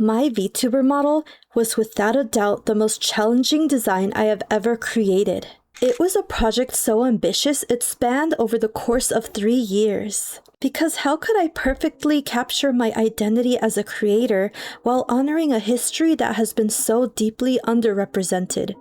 My Vtuber model was without a doubt the most challenging design I have ever created. It was a project so ambitious it spanned over the course of 3 years. Because how could I perfectly capture my identity as a creator while honoring a history that has been so deeply underrepresented?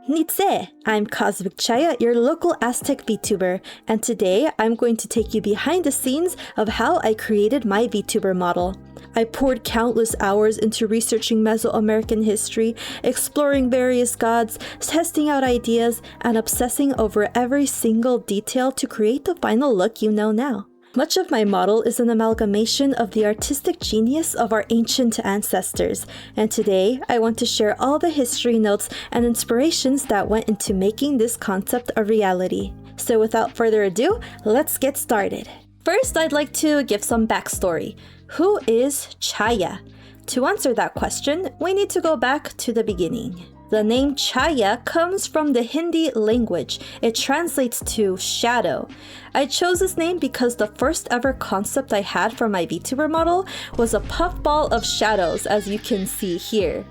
Nitse! I'm Cosmic Chaaya, your local Aztec Vtuber, and today I'm going to take you behind the scenes of how I created my Vtuber model. I poured countless hours into researching Mesoamerican history, exploring various gods, testing out ideas, and obsessing over every single detail to create the final look you know now. Much of my model is an amalgamation of the artistic genius of our ancient ancestors, and today I want to share all the history notes and inspirations that went into making this concept a reality. So without further ado, let's get started. First, I'd like to give some backstory. Who is Chaaya? To answer that question, we need to go back to the beginning. The name Chaaya comes from the Hindi language. It translates to shadow. I chose this name because the first ever concept I had for my Vtuber model was a puffball of shadows, as you can see here.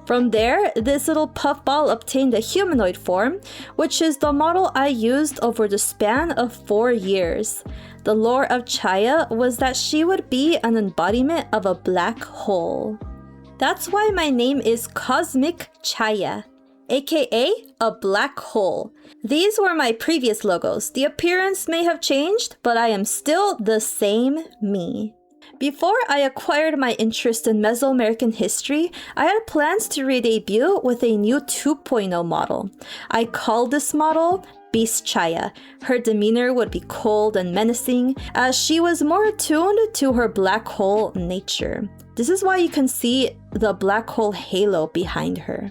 From there, this little puffball obtained a humanoid form, which is the model I used over the span of 4 years. The lore of Chaaya was that she would be an embodiment of a black hole. That's why my name is Cosmic Chaaya, aka a black hole. These were my previous logos. The appearance may have changed, but I am still the same me. Before I acquired my interest in Mesoamerican history, I had plans to re-debut with a new 2.0 model. I called this model Beast Chaaya. Her demeanor would be cold and menacing, as she was more attuned to her black hole nature. This is why you can see the black hole halo behind her.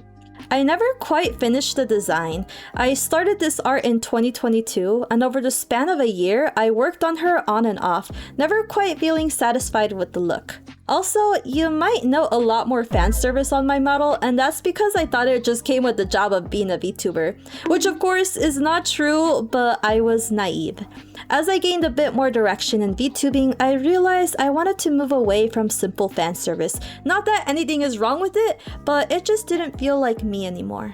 I never quite finished the design. I started this art in 2022, and over the span of a year, I worked on her on and off, never quite feeling satisfied with the look. Also, you might know a lot more fan service on my model, and that's because I thought it just came with the job of being a VTuber, which of course is not true, but I was naive. As I gained a bit more direction in VTubing, I realized I wanted to move away from simple fan service. Not that anything is wrong with it, but it just didn't feel like me anymore.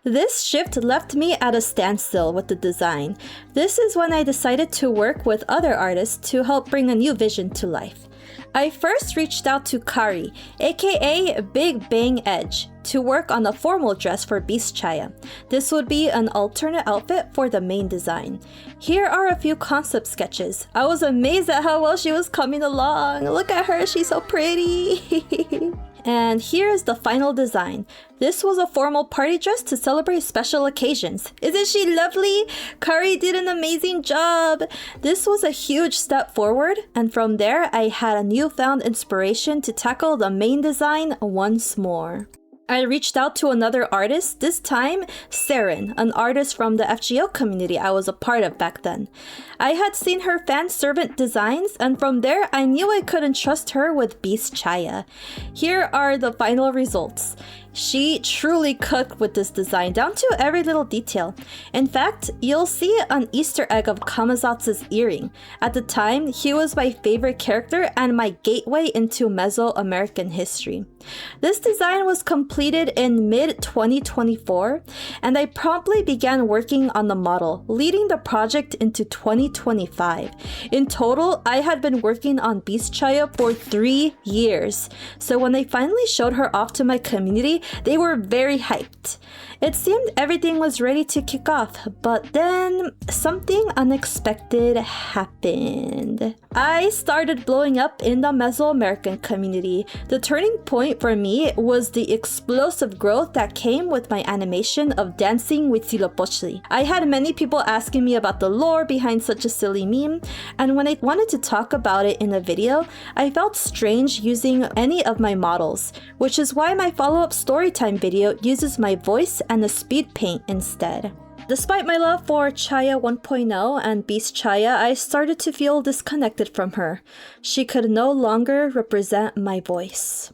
This shift left me at a standstill with the design. This is when I decided to work with other artists to help bring a new vision to life. I first reached out to Kari, aka Big Bang Edge, to work on a formal dress for Beast Chaaya. This would be an alternate outfit for the main design. Here are a few concept sketches. I was amazed at how well she was coming along. Look at her, she's so pretty. And here's the final design. This was a formal party dress to celebrate special occasions. Isn't she lovely? Kari did an amazing job. This was a huge step forward, and from there I had a newfound inspiration to tackle the main design once more. I reached out to another artist, this time Saren, an artist from the FGO community I was a part of back then. I had seen her fan servant designs, and from there I knew I could entrust her with Beast Chaaya. Here are the final results. She truly cooked with this design down to every little detail. In fact, you'll see an Easter egg of Kamazatz's earring. At the time, he was my favorite character and my gateway into Mesoamerican history. This design was completed in mid-2024, and I promptly began working on the model, leading the project into 2025. In total, I had been working on Beast Chaaya for 3 years, so when I finally showed her off to my community, they were very hyped. It seemed everything was ready to kick off, but then something unexpected happened. I started blowing up in the Mesoamerican community. The turning point for me was the explosive growth that came with my animation of dancing with Huitzilopochtli. I had many people asking me about the lore behind such a silly meme, and when I wanted to talk about it in a video, I felt strange using any of my models, which is why my follow-up storytime video uses my voice and a speed paint instead. Despite my love for Chaaya 1.0 and Beast Chaaya, I started to feel disconnected from her. She could no longer represent my voice.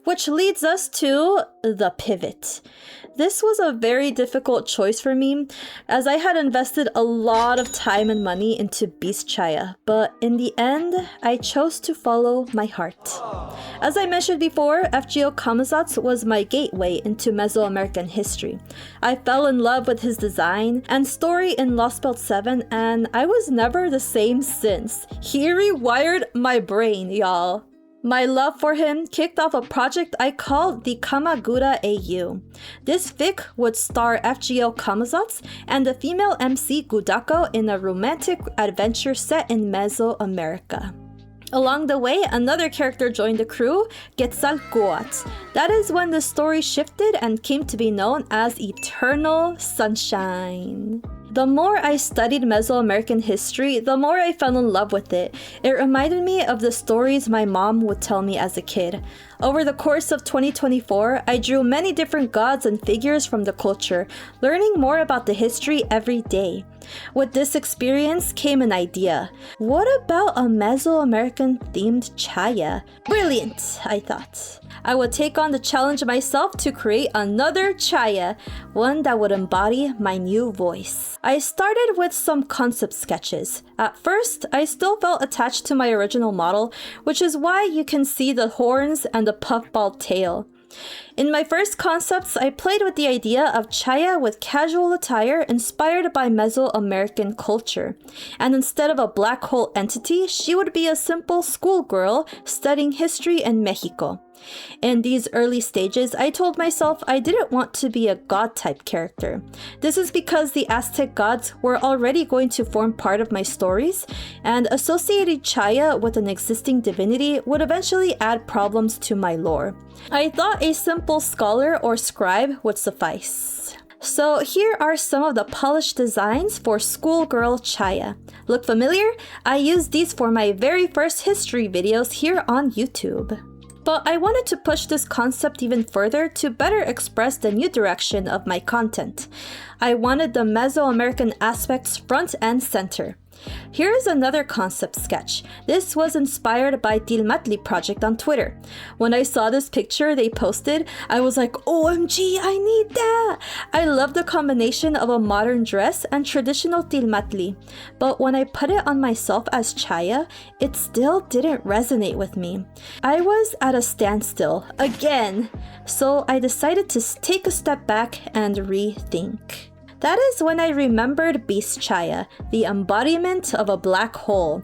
Which leads us to the pivot. This was a very difficult choice for me, as I had invested a lot of time and money into Beast Chaaya, but in the end, I chose to follow my heart. As I mentioned before, FGO Kamazatz was my gateway into Mesoamerican history. I fell in love with his design and story in Lost Belt 7, and I was never the same since. He rewired my brain, y'all. My love for him kicked off a project I called the Kamagura AU. This fic would star FGO Kamazatz and the female MC Gudako in a romantic adventure set in Mesoamerica. Along the way, another character joined the crew, Quetzalcoatl. That is when the story shifted and came to be known as Eternal Sunshine. The more I studied Mesoamerican history, the more I fell in love with it. It reminded me of the stories my mom would tell me as a kid. Over the course of 2024, I drew many different gods and figures from the culture, learning more about the history every day. With this experience came an idea. What about a Mesoamerican themed Chaaya? Brilliant, I thought. I would take on the challenge myself to create another Chaaya, one that would embody my new voice. I started with some concept sketches. At first, I still felt attached to my original model, which is why you can see the horns and the puffball tail. In my first concepts, I played with the idea of Chaaya with casual attire inspired by Mesoamerican culture. And instead of a black hole entity, she would be a simple schoolgirl studying history in Mexico. In these early stages, I told myself I didn't want to be a god-type character. This is because the Aztec gods were already going to form part of my stories, and associating Chaaya with an existing divinity would eventually add problems to my lore. I thought a simple scholar or scribe would suffice. So here are some of the polished designs for schoolgirl Chaaya. Look familiar? I used these for my very first history videos here on YouTube. But I wanted to push this concept even further to better express the new direction of my content. I wanted the Mesoamerican aspects front and center. Here is another concept sketch. This was inspired by Citlaltin project on Twitter. When I saw this picture they posted, I was like, OMG, I need that! I love the combination of a modern dress and traditional Citlaltin. But when I put it on myself as Chaaya, it still didn't resonate with me. I was at a standstill, again. So I decided to take a step back and rethink. That is when I remembered Beast Chaaya, the embodiment of a black hole.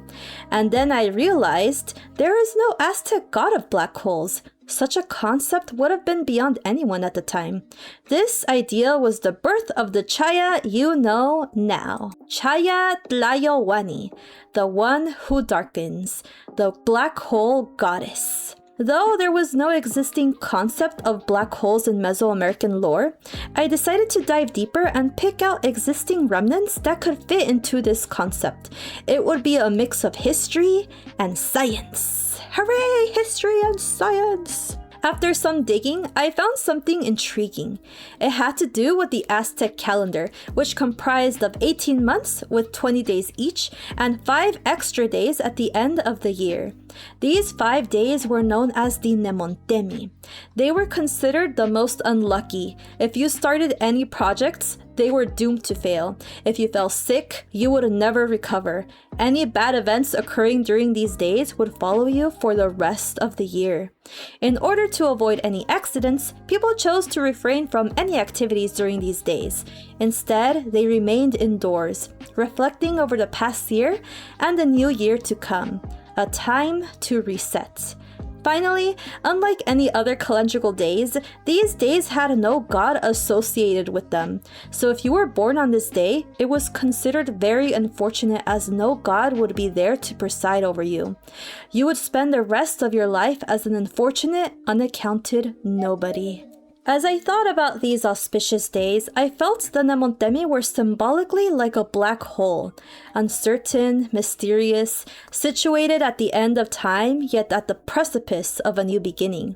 And then I realized there is no Aztec god of black holes. Such a concept would have been beyond anyone at the time. This idea was the birth of the Chaaya you know now. Chaaya Tlayohuani, the one who darkens, the black hole goddess. Though there was no existing concept of black holes in Mesoamerican lore, I decided to dive deeper and pick out existing remnants that could fit into this concept. It would be a mix of history and science. Hooray! History and science! After some digging, I found something intriguing. It had to do with the Aztec calendar, which comprised of 18 months with 20 days each and 5 extra days at the end of the year. These 5 days were known as the Nemontemi. They were considered the most unlucky. If you started any projects, they were doomed to fail. If you fell sick, you would never recover. Any bad events occurring during these days would follow you for the rest of the year. In order to avoid any accidents, people chose to refrain from any activities during these days. Instead, they remained indoors, reflecting over the past year and the new year to come. A time to reset. Finally, unlike any other calendrical days, these days had no god associated with them. So if you were born on this day, it was considered very unfortunate as no god would be there to preside over you. You would spend the rest of your life as an unfortunate, unaccounted nobody. As I thought about these auspicious days, I felt the Nemontemi were symbolically like a black hole, uncertain, mysterious, situated at the end of time, yet at the precipice of a new beginning.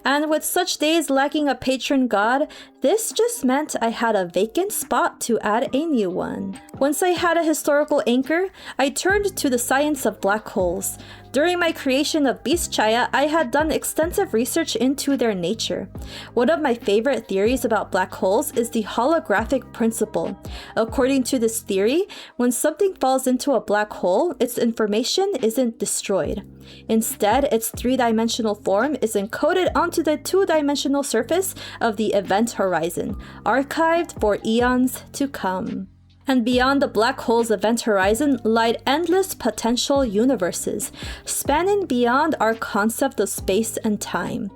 And with such days lacking a patron god, this just meant I had a vacant spot to add a new one. Once I had a historical anchor, I turned to the science of black holes. During my creation of Beast Chaaya, I had done extensive research into their nature. One of my favorite theories about black holes is the holographic principle. According to this theory, when something falls into a black hole, its information isn't destroyed. Instead, its three-dimensional form is encoded onto the two-dimensional surface of the event horizon, archived for eons to come. And beyond the black hole's event horizon lied endless potential universes, spanning beyond our concept of space and time.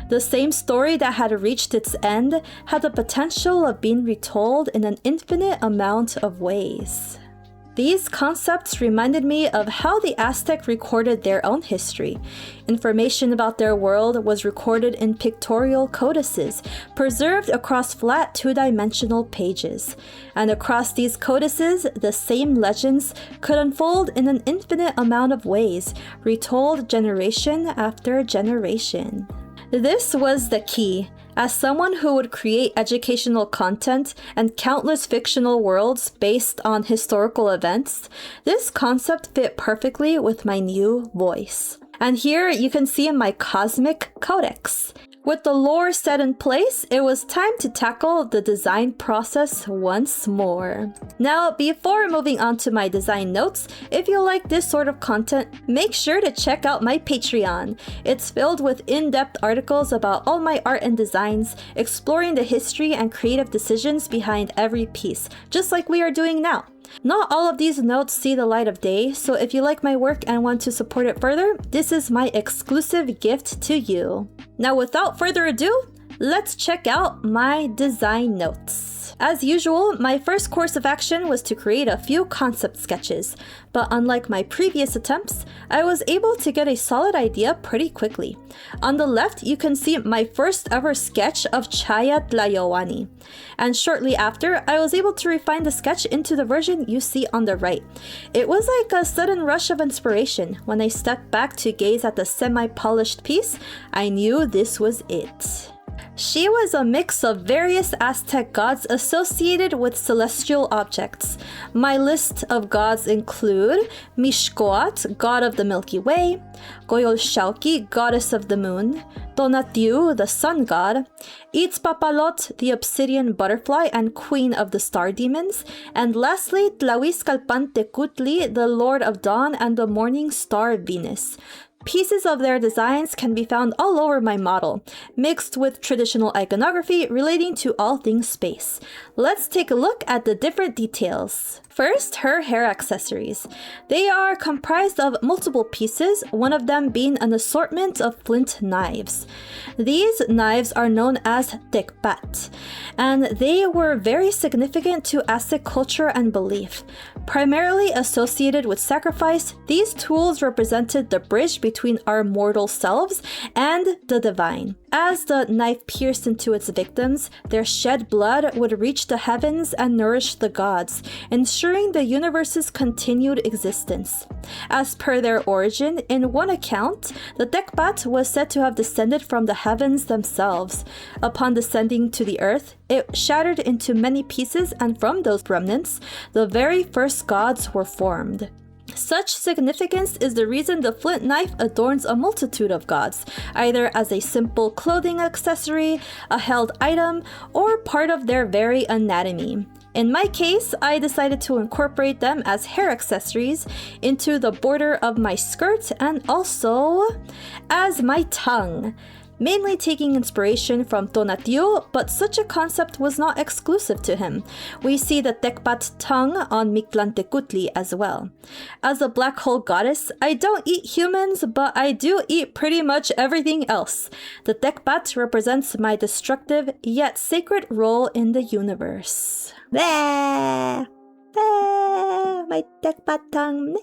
The same story that had reached its end had the potential of being retold in an infinite amount of ways. These concepts reminded me of how the Aztec recorded their own history. Information about their world was recorded in pictorial codices, preserved across flat two-dimensional pages. And across these codices, the same legends could unfold in an infinite amount of ways, retold generation after generation. This was the key. As someone who would create educational content and countless fictional worlds based on historical events, this concept fit perfectly with my new voice. And here you can see my cosmic codex. With the lore set in place, it was time to tackle the design process once more. Now, before moving on to my design notes, if you like this sort of content, make sure to check out my Patreon. It's filled with in-depth articles about all my art and designs, exploring the history and creative decisions behind every piece, just like we are doing now. Not all of these notes see the light of day, so if you like my work and want to support it further, this is my exclusive gift to you. Now, without further ado, let's check out my design notes. As usual, my first course of action was to create a few concept sketches, but unlike my previous attempts, I was able to get a solid idea pretty quickly. On the left, you can see my first ever sketch of Chaaya Tlayohuani, and shortly after, I was able to refine the sketch into the version you see on the right. It was like a sudden rush of inspiration. When I stepped back to gaze at the semi-polished piece, I knew this was it. She was a mix of various Aztec gods associated with celestial objects. My list of gods include Mixcoatl, god of the Milky Way, Coyolxauhqui, goddess of the moon, Tonatiuh, the sun god, Itzpapalot, the obsidian butterfly and queen of the star demons, and lastly Tlahuizcalpantecutli, the lord of dawn and the morning star Venus. Pieces of their designs can be found all over my model, mixed with traditional iconography relating to all things space. Let's take a look at the different details. First, her hair accessories. They are comprised of multiple pieces, one of them being an assortment of flint knives. These knives are known as tekpat, and they were very significant to Aztec culture and belief. Primarily associated with sacrifice, these tools represented the bridge between our mortal selves and the divine. As the knife pierced into its victims, their shed blood would reach the heavens and nourish the gods, ensuring the universe's continued existence. As per their origin, in one account, the tekpat was said to have descended from the heavens themselves. Upon descending to the earth, it shattered into many pieces, and from those remnants, the very first gods were formed. Such significance is the reason the flint knife adorns a multitude of gods, either as a simple clothing accessory, a held item, or part of their very anatomy. In my case, I decided to incorporate them as hair accessories into the border of my skirt and also as my tongue. Mainly taking inspiration from Tonatiuh, but such a concept was not exclusive to him. We see the tekpat tongue on Mictlantecutli as well. As a black hole goddess, I don't eat humans, but I do eat pretty much everything else. The tekpat represents my destructive yet sacred role in the universe. My tekpat tongue.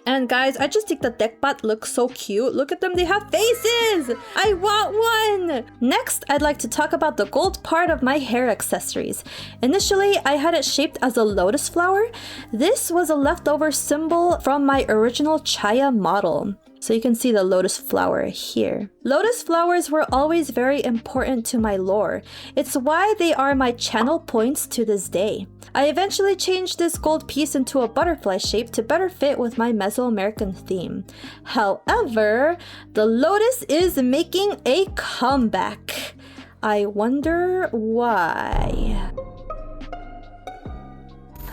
And guys, I just think the tekpat looks so cute. Look at them, they have faces! I want one! Next, I'd like to talk about the gold part of my hair accessories. Initially, I had it shaped as a lotus flower. This was a leftover symbol from my original Chaaya model. So you can see the lotus flower here. Lotus flowers were always very important to my lore. It's why they are my channel points to this day. I eventually changed this gold piece into a butterfly shape to better fit with my Mesoamerican theme. However, the lotus is making a comeback. I wonder why.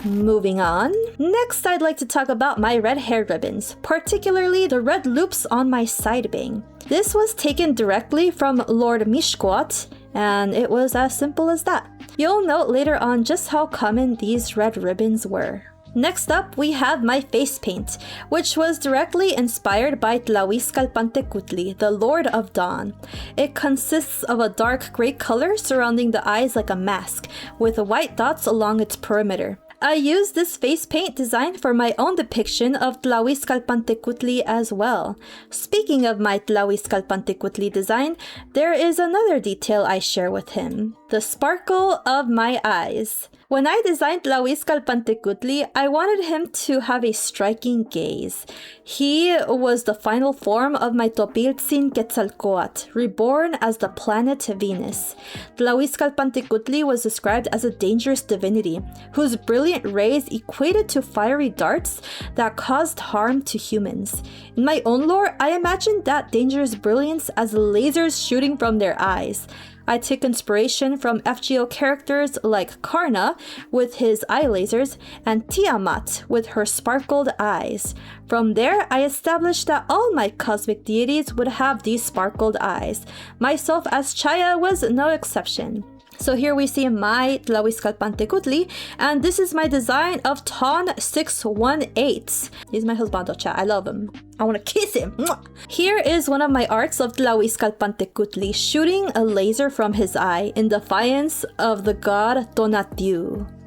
Moving on. Next, I'd like to talk about my red hair ribbons, particularly the red loops on my side bang. This was taken directly from Lord Mishkwat, and it was as simple as that. You'll note later on just how common these red ribbons were. Next up, we have my face paint, which was directly inspired by Tlahuizcalpantecutli, the Lord of Dawn. It consists of a dark gray color surrounding the eyes like a mask, with white dots along its perimeter. I used this face paint design for my own depiction of Tlahuizcalpantecutli as well. Speaking of my Tlahuizcalpantecutli design, there is another detail I share with him: the sparkle of my eyes. When I designed Tlahuizcalpantecutli, I wanted him to have a striking gaze. He was the final form of my Topiltzin Quetzalcoatl, reborn as the planet Venus. Tlahuizcalpantecutli was described as a dangerous divinity, whose brilliant rays equated to fiery darts that caused harm to humans. In my own lore, I imagined that dangerous brilliance as lasers shooting from their eyes. I took inspiration from FGO characters like Karna with his eye lasers and Tiamat with her sparkled eyes. From there, I established that all my cosmic deities would have these sparkled eyes. Myself as Chaaya was no exception. So here we see my Tlahuizcalpantecutli, and this is my design of Ton 618. He's my husbando, chat. I love him. I want to kiss him. Mwah! Here is one of my arts of Tlahuizcalpantecutli shooting a laser from his eye in defiance of the god Tonatiuh.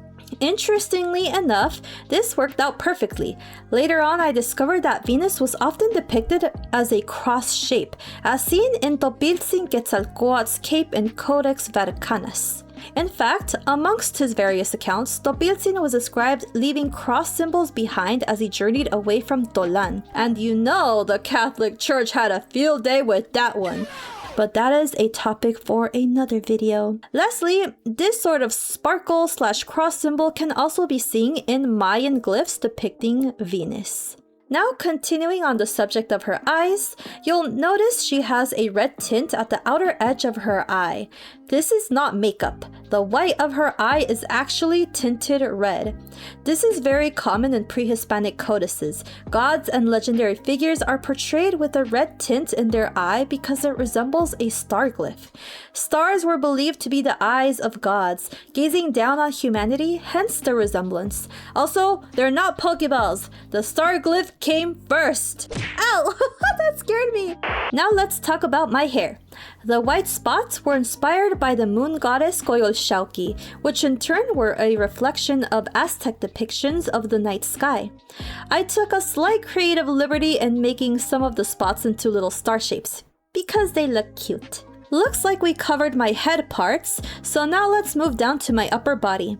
Interestingly enough, this worked out perfectly. Later on, I discovered that Venus was often depicted as a cross shape, as seen in Topiltzin Quetzalcoatl's cape in Codex Vaticanus. In fact, amongst his various accounts, Topiltzin was described leaving cross symbols behind as he journeyed away from Tolan. And you know the Catholic Church had a field day with that one. But that is a topic for another video. Lastly, this sort of sparkle/cross symbol can also be seen in Mayan glyphs depicting Venus. Now, continuing on the subject of her eyes, you'll notice she has a red tint at the outer edge of her eye. This is not makeup. The white of her eye is actually tinted red. This is very common in pre-Hispanic codices. Gods and legendary figures are portrayed with a red tint in their eye because it resembles a star glyph. Stars were believed to be the eyes of gods, gazing down on humanity, hence the resemblance. Also, they're not Pokeballs. The star glyph came first. Ow! That scared me! Now let's talk about my hair. The white spots were inspired by the moon goddess Coyolxauhqui, which in turn were a reflection of Aztec depictions of the night sky. I took a slight creative liberty in making some of the spots into little star shapes, because they look cute. Looks like we covered my head parts, so now let's move down to my upper body.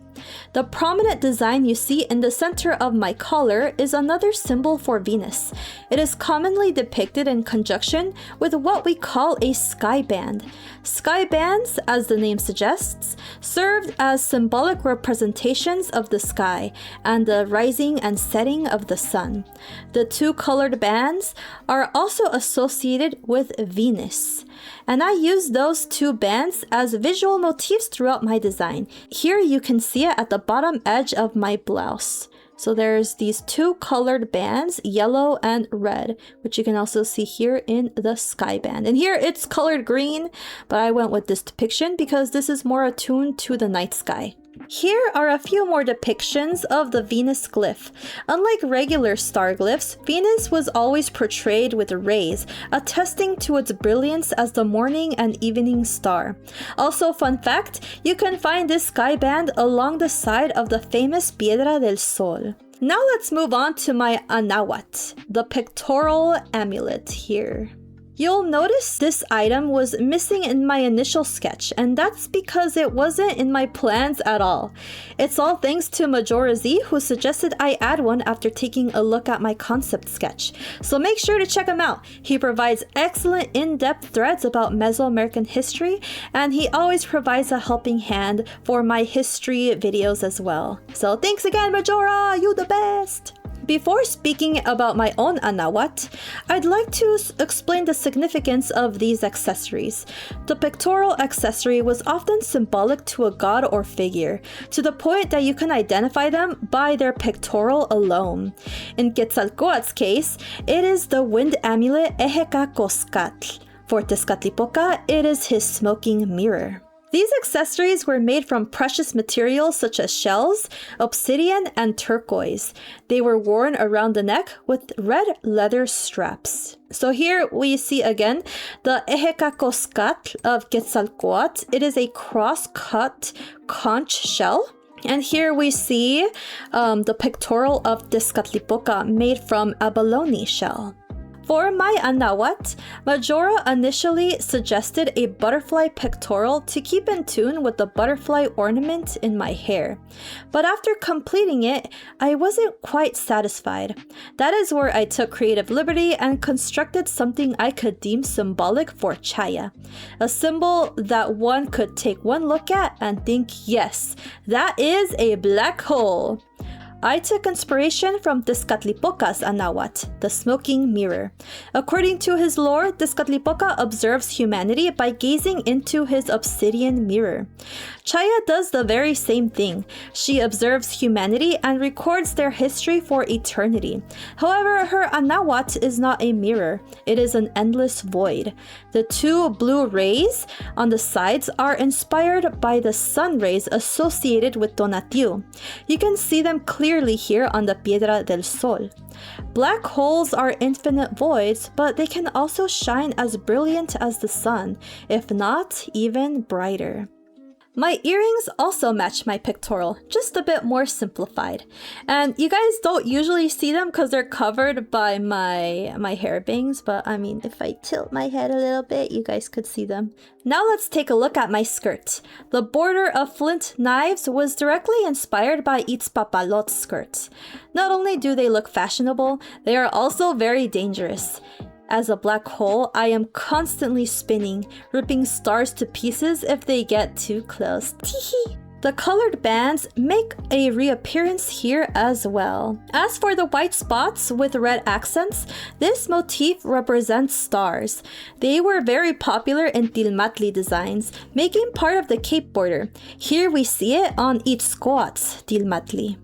The prominent design you see in the center of my collar is another symbol for Venus. It is commonly depicted in conjunction with what we call a sky band. Sky bands, as the name suggests, served as symbolic representations of the sky and the rising and setting of the sun. The two colored bands are also associated with Venus, and I use those two bands as visual motifs throughout my design. Here you can see it at the bottom edge of my blouse. So there's these two colored bands, yellow and red, which you can also see here in the sky band. And here it's colored green, but I went with this depiction because this is more attuned to the night sky. Here are a few more depictions of the Venus glyph. Unlike regular star glyphs, Venus was always portrayed with rays, attesting to its brilliance as the morning and evening star. Also, fun fact, you can find this sky band along the side of the famous Piedra del Sol. Now let's move on to my Anahuatl, the pectoral amulet here. You'll notice this item was missing in my initial sketch, and that's because it wasn't in my plans at all. It's all thanks to Majora Z, who suggested I add one after taking a look at my concept sketch. So make sure to check him out. He provides excellent in-depth threads about Mesoamerican history, and he always provides a helping hand for my history videos as well. So thanks again, Majora! You the best! Before speaking about my own Anahuatl, I'd like to explain the significance of these accessories. The pectoral accessory was often symbolic to a god or figure, to the point that you can identify them by their pectoral alone. In Quetzalcoatl's case, it is the wind amulet Ehecacoscatl. For Tezcatlipoca, it is his smoking mirror. These accessories were made from precious materials such as shells, obsidian, and turquoise. They were worn around the neck with red leather straps. So here we see again the Ehecacoscatl of Quetzalcoatl. It is a cross-cut conch shell. And here we see the pectoral of Tezcatlipoca made from abalone shell. For my Anahuatl, Majora initially suggested a butterfly pectoral to keep in tune with the butterfly ornament in my hair. But after completing it, I wasn't quite satisfied. That is where I took creative liberty and constructed something I could deem symbolic for Chaaya. A symbol that one could take one look at and think, yes, that is a black hole. I took inspiration from Tezcatlipoca's Anahuatl, the smoking mirror. According to his lore, Tezcatlipoca observes humanity by gazing into his obsidian mirror. Chaaya does the very same thing. She observes humanity and records their history for eternity. However, her Anahuatl is not a mirror. It is an endless void. The two blue rays on the sides are inspired by the sun rays associated with Tonatiuh. You can see them clearly here on the Piedra del Sol. Black holes are infinite voids, but they can also shine as brilliant as the sun, if not even brighter. My earrings also match my pectoral, just a bit more simplified. And you guys don't usually see them because they're covered by my hair bangs, but I mean, if I tilt my head a little bit, you guys could see them. Now let's take a look at my skirt. The border of flint knives was directly inspired by Itzpapalot's skirt. Not only do they look fashionable, they are also very dangerous. As a black hole, I am constantly spinning, ripping stars to pieces if they get too close. Teehee! The colored bands make a reappearance here as well. As for the white spots with red accents, this motif represents stars. They were very popular in Tilmatli designs, making part of the cape border. Here we see it on Itzcoatl's Tilmatli.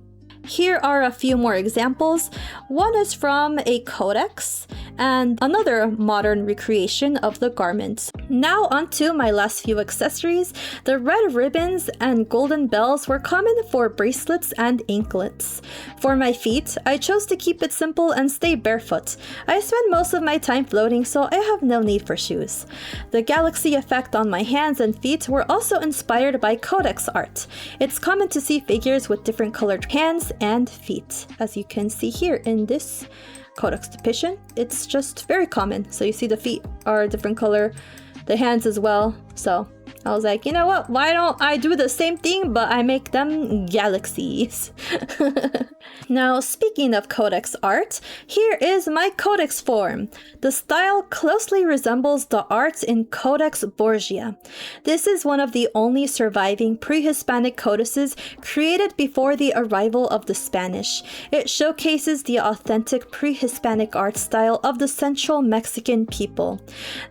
Here are a few more examples. One is from a codex and another modern recreation of the garment. Now onto my last few accessories. The red ribbons and golden bells were common for bracelets and anklets. For my feet, I chose to keep it simple and stay barefoot. I spend most of my time floating, so I have no need for shoes. The galaxy effect on my hands and feet were also inspired by Codex art. It's common to see figures with different colored hands and feet, as you can see here in this Codex depiction. It's just very common. So you see the feet are a different color, the hands as well. So I was like, you know what? Why don't I do the same thing, but I make them galaxies? Now, speaking of Codex art, here is my Codex Form. The style closely resembles the art in Codex Borgia. This is one of the only surviving pre-Hispanic codices created before the arrival of the Spanish. It showcases the authentic pre-Hispanic art style of the Central Mexican people.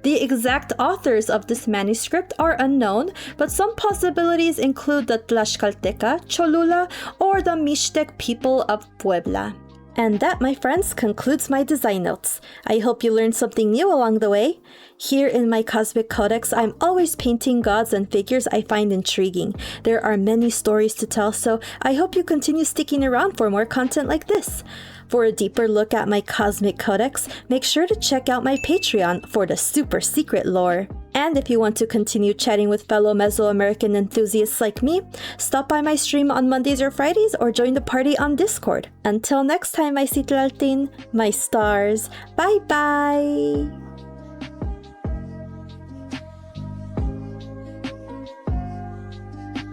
The exact authors of this manuscript are unknown, but some possibilities include the Tlaxcalteca, Cholula, or the Mixtec people of Puebla. And that, my friends, concludes my design notes. I hope you learned something new along the way. Here in my Cosmic Codex, I'm always painting gods and figures I find intriguing. There are many stories to tell, so I hope you continue sticking around for more content like this. For a deeper look at my Cosmic Codex, make sure to check out my Patreon for the super secret lore. And if you want to continue chatting with fellow Mesoamerican enthusiasts like me, stop by my stream on Mondays or Fridays or join the party on Discord. Until next time, my Citlaltin, my stars, bye bye!